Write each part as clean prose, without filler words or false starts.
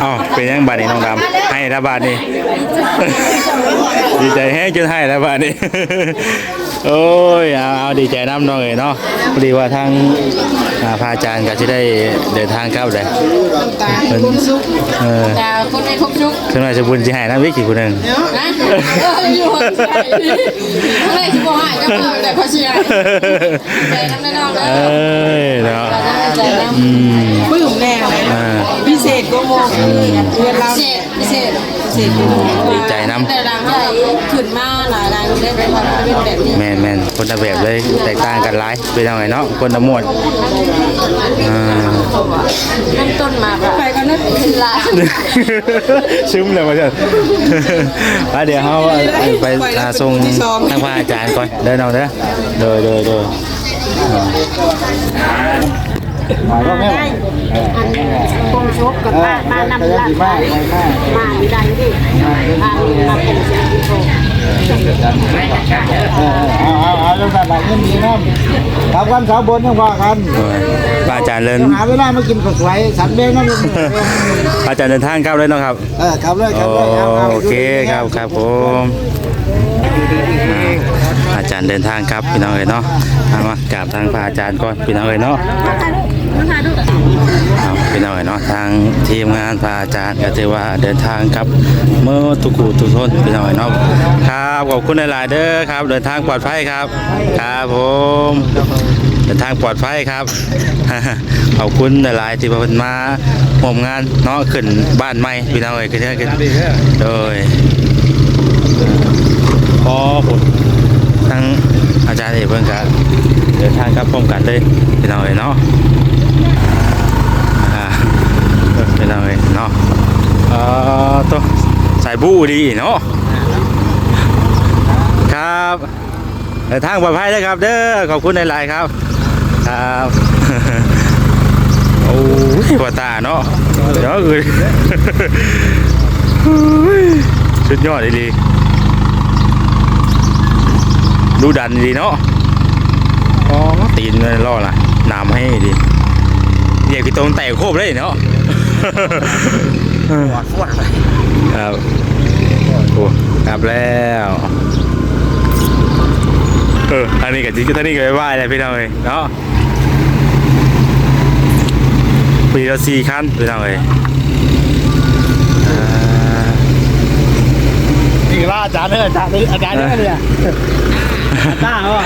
อ๋อเป็นยังบาดนี้น้องดำให้ละบาดนี้ดีใจแห้งจนให้ละบาดนี้โอ้ยเอาดีใจน้ำน้องเลยเนาะพอดีว่าทางพระอาจารย์ก็จะได้เดินทางกลับเลยเป็นแต่คนในครบชุกซึ่งนายสมบูรณ์จะให้น้ำวิกกี่คนหนึ่งนะอยู่ข้างในที่บอกให้ก็เปิดแต่พอเชียร์ใจน้ำแน่นอนเลยเนาะปลื้มแน่เลยพิเศษก็มองเงินเราพิเศษดีใจน้ำแต่ดังใจขึ้นมาหลายดังได้เป็นแบบนี้แมนคนละแบบเลยแตกต่างกันหลายเป็นยังไงเนาะคนละหมวดน้ำต้นมาไปก็นึกถึงละซึมเลยมาเถอะเดี๋ยวเขาไปส่งทางพระอาจารย์ก่อนเดินเอาเด้อโดยมาก็แม่คงชกกับมานำละมาอยู่ใดดิมาเป็นเสียงโตเอาแล้วแต่แบบนี้มีน้ำทำกันสาวบนยังว่ากันอาจารย์เดินหาเวลามากินข้าวสวยสันเบ้นั่นอาจารย์เดินทางครับเลยนะครับครับเลยโอเคครับผมอาจารย์เดินทางครับพี่น้องเนาะมากราบทางพระอาจารย์ก่อนพี่น้องเนาะพี่น้องเนาะทางทีมงานพระอาจารย์ก็ถือว่าเดินทางครับเมื่อทุกคู่ทุกทนพี่น้องเนาะครับขอบคุณหลายๆเด้อครับเดินทางปลอดภัยครับครับผมเดินทางปลอดภัยครับขอบคุณหลายๆที่มาร่วมงานเนาะขึ้นบ้านใหม่พี่น้องขึ้นโดยขอผมทั้งอาจารย์เอกเพิ่งกันเดินทางครับพร้อมกันเลยพี่น้องเนาะพี่น้องเนาะตัวสายบูดีเนาะครับเดินทางปลอดภัยเลยครับเด้อขอบคุณหลายๆครับครับโอ้ยปวดตาเนาะเดี๋ยวสุดยอดดีดูดันดีเนาะอ๋อตีนเลยล่อล่ะน้ำให้ดีเด็กพี่โตนแตกโคบเลยเนาะครับโอ้ครับแล้วอันนี้กับจิ๊กท่านี่ก็ไปไหว้เลยพี่น้องเลยเนาะปีละ4 คันพี่น้องเลยนี่ก็อาจารย์เนี่ยอาจารย์เนี่ยต้าเหรอ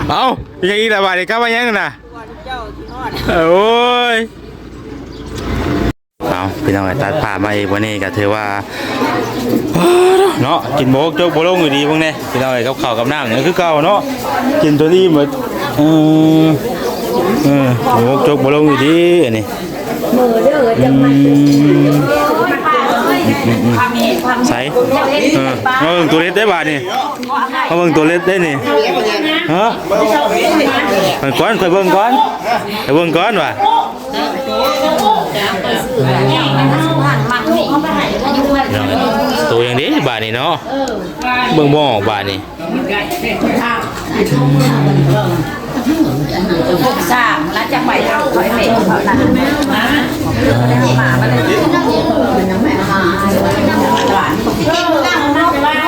เอาอย่างนี้ระบาดเลยครับว่ายังนะโอ้ยเอาพี่น้องตัดผ่ามาอีกวันนี้ก็ถือว่าเนาะกินโบกโจ๊กโบลงอยู่ดีพวกนี้พี่น้องกับข้าวกับน้ำเนี่ยคือเก่าเนาะกินตัวนี้เหมือนโบกโจ๊กโบลงอยู่ดีอันนี้ใส่เขาเบิ่งตัวเล็กได้บ่านี่เขาเบิ่งตัวเล็กได้นี่ฮะไปก่อนไปเบิ่งก่อนว่ะตัวอย่างนี้บ่านี่เนาะเบิ่งบ่ออกบ่านี่สามแล้วจะไปทำถอยเมฆเขาหนัก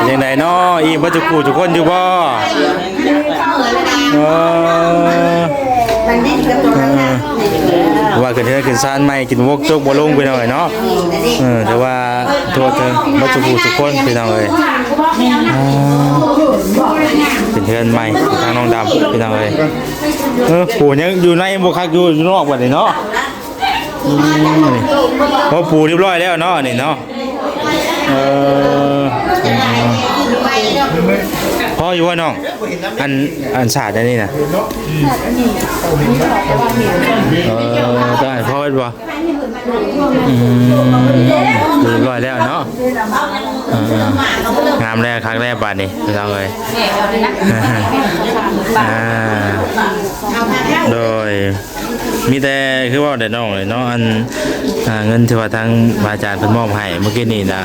ยังไงเนาะอีบัจุกูทุกคนอยู่บ่ว่าขึ้นซานใหม่กินวกจกบ่ลงไปหน่อยเนาะแต่ว่าตัวเธอบัจุกูทุกคนไปหน่อยเป็นเพื่อนใหม่ทางน้องดำไปหน่อยปูยังอยู่ในบวกคักอยู่นอกแบบนี้เนาะเพราะปูเรียบร้อยแล้วเนาะนี่เนาะพ่ออยู่ว่าน้องอันศาสตร์นี่นะได้พ่อเป็นบ่เรียบร้อยแล้วเนาะงามแรกครั้งแรกบาทนี่เราเลยโดย มีแต่คือว่าได้น้องเลยเนาะอันเงินที่ว่าทางอาจารย์เพิ่นมอบให้เมื่อกี้นี่นะ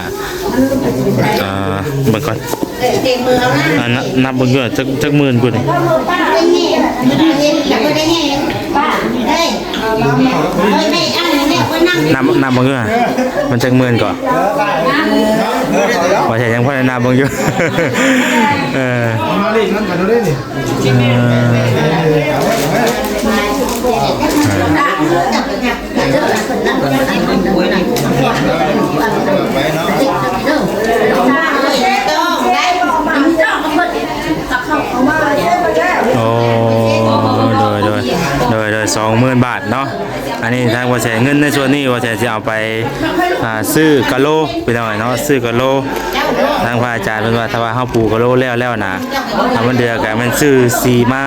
เบิ่งก่อนนับเบิ่งอยู่จักหมื่นกูนี่นับเบิ่งอยู่มันจักหมื่นก่อนว่าแต่ยังพอได้นับเบิ่งอยู่มาดิงั้นกันดูดิโอ้โดย20,000 บาทเนาะอันนี้ทางว่าแสนเงินในส่วนนี้ว่าแสนจะเอาไปซื้อกะโลไปหน่อยเนาะซื้อกะโลทางพระอาจารย์เพิ่นว่าถ้าว่าเฮาปลูกกะโลแล้วนะถ้ามันเดือก็มันซื้อสีมา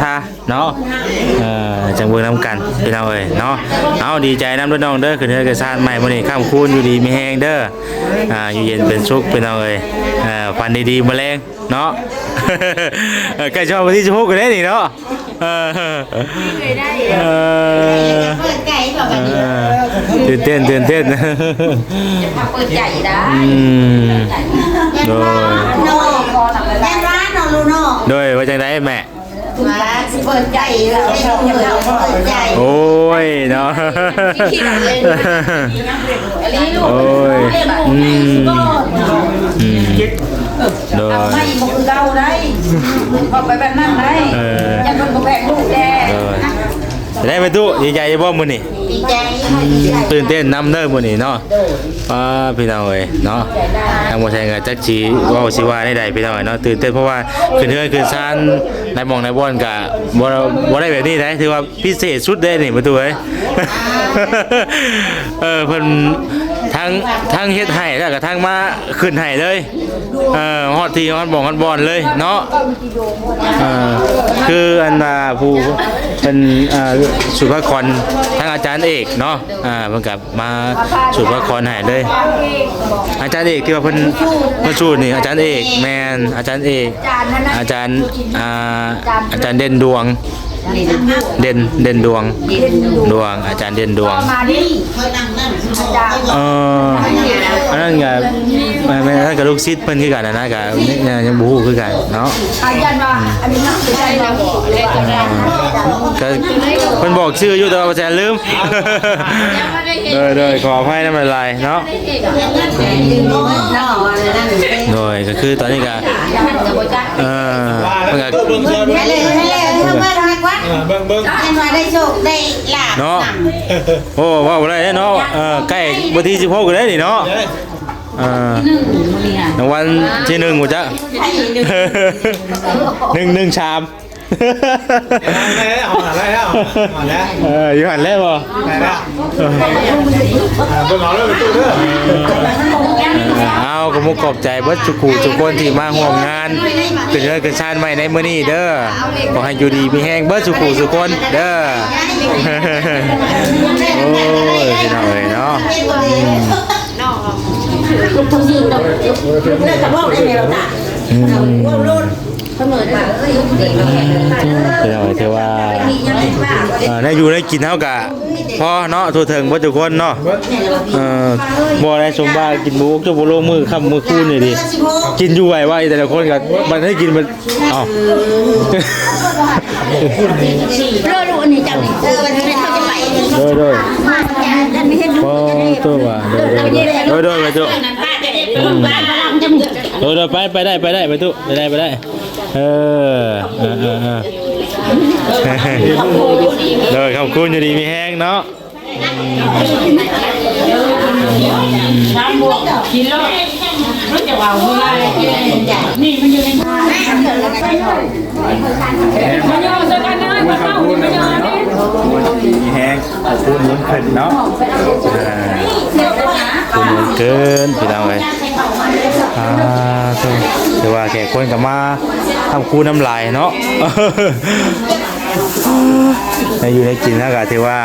ทาเนาะจังเบิ่งนำกันพี่น้องเอ้ยเนาะเอาดีใจนำด้วยน้องเด้อขึ้นเฮือนกระซานใหม่มื้อนี้ค่ำคูณอยู่ดีมีแฮงเด้ออยู่เย็นเป็นสุขพี่น้องเอ้ยฟันดีๆแมลงเนาะใกล้ชอบวันที่16กันแล้วนี่เนาะตื่นเต้นเปิดใหญ่ได้โดยว่าจังได๋แม่มาเปิดใหญ่แล้วเปิดใหญ่โอ้ยเนาะโอ้ยโดยไม่บอกคือเราได้บอกไปแบบนั้นได้ยังเป็นบอกแบกลูกแดงได้ไปตู้ดีใจบ่มื้อนี้ดีใจตื่นเต้นนำเด้อมื้อนี้เนาะพี่น้องเอ้ยเนาะทางบ่ใช่ก็จักสิเว้าสิว่าได้พี่น้องเนาะตื่นเต้นเพราะว่าขึ้นเฮือนขึ้นศาลในหม่องในบ่อนก็บ่ได้แบบนี้ได้ถือว่าพิเศษสุดเด้นี่ประตูเอ้ยเพิ่นทั้งเฮ็ดให้แล้วก็ทั้งมาขึ้นให้เลยฮอดที่ฮอดบ่อนเลยเนาะคืออันผู้เป็นสุภกรทางอาจารย์เอกเนาะเพิ่นกับมาสุภกรให้เลยอาจารย์เอกที่ว่าเพิ่นสูตรนี่อาจารย์เอกแมนอาจารย์เอกอาจารย์เด่นดวงเด่นดวงอาจารย์เด่นดวงอันนั้นก็ไม่นั่นก็ลูกศิษย์เพิ่นคือกันนะก็ยังบ่ฮู้คือกันเนาะอาจารย์ว่าอันนี้น่าสนใจแล้วก็เพิ่นบอกชื่ออยู่แต่ว่าอาจารย์ลืมโดยขออภัยนำหลายๆเนาะโดยก็คือตอนนี้ก็มันก็เบิ่งได้โชคได้ลาบเนาะโอ้ว่าบ่ได้เนาะใกล้วันที่16ก็ได้นี่เนาะรางวัลที่1บ่จ๊ะ1ชามอะไรแล้วอยู่หันแล้วบ่เบิ่งเอาเลยไปตู้เด้อเอาก็มุกขอบใจเบิดทุกคนที่มาร่วมงานขึ้นเฮือนขึ้นศาลใหม่ในมื้อนี้เด้อขอให้อยู่ดีมีแฮงเบิดทุกคนเด้อโอ้ยพี่น้องเอ้ยเนาะเสมอมาพี่น้องเทว่าได้อยู่ได้กินเท่ากับพอเนาะทั่วถึงบ่ทุกคนเนาะบ่ได้สมบ้ากินหมูจะบ่ลงมือค่ำมื้อคืนนี่ดิกินอยู่ไหวว่าแต่ละคนก็มันให้กินมันอ้าวรอดูอันนี้จังมันไม่เท่าจะไปโดยพอตัวว่าโดยไปตัวโดยไปได้ไปตู้ไปได้เลยขอบคุณอยู่ดีมีแห้งเนาะกินแล้วมันจะว่าหัวนี่มันอยู่ในบ้านมันย่อสักกันนะมันเข้ามันย่อนี่มีแห้งขอบคุณหมุนขึ้นเนาะคุณหมุนเกินพี่น้องเลยถือว่าแขกคนกับมาทำคู่น้ำลายเนาะ อยู่ในกินแล้วก็ถือว่า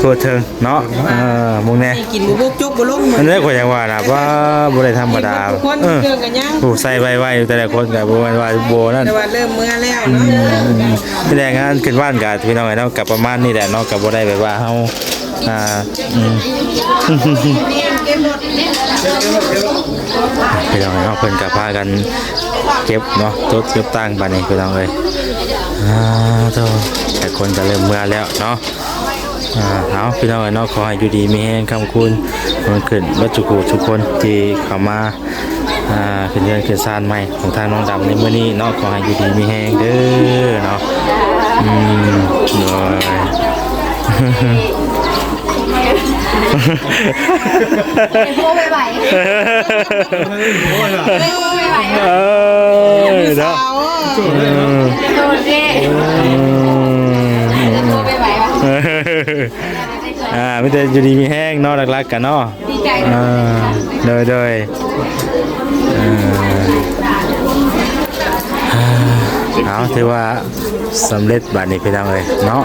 ทั่วถึงเนาะมึงแน่ กินบุกจุกบุลง อันนี้ก็ยังว่านะว่าบ่ได้ธรรมดา คนเครื่องกันยัง ผู้ใส่ไว้แต่ละคนก็บ่แม่นว่าโบนั่น แต่ว่าเริ่มเมื่อแล้วเนาะ แสดงงานขึ้นบ้านก็พี่น้องเนาะกับประมาณนี้แหละเนาะก็บ่ได้แบบว่าเฮาพี่น้องเนาะเพิ่นก็พากันเก็บเนาะจดเก็บตังค์บัดนี้พี่น้องเอ้ยโตแต่คนก็เริ่มเมื่อแล้วเนาะเอาพี่น้องเนาะขอให้อยู่ดีมีแรงคำคุณมันขึ้นวัตถุกุทุกคนที่เข้ามาขึ้นเรือนขึ้นศาลใหม่ของทางน้องดำในมื้อนี้เนาะขอให้อยู่ดีมีแรงเด้อเนาะโดยโบ้ไปไหวเนาะ โดนเด้โบ้ไปไหววะ ไม่แต่อยู่ดีมีแห้งเนาะรักๆกันเนาะ ดีใจ โดยเอาถือว่าสำเร็จบัดนี้พี่น้องเลยเนาะ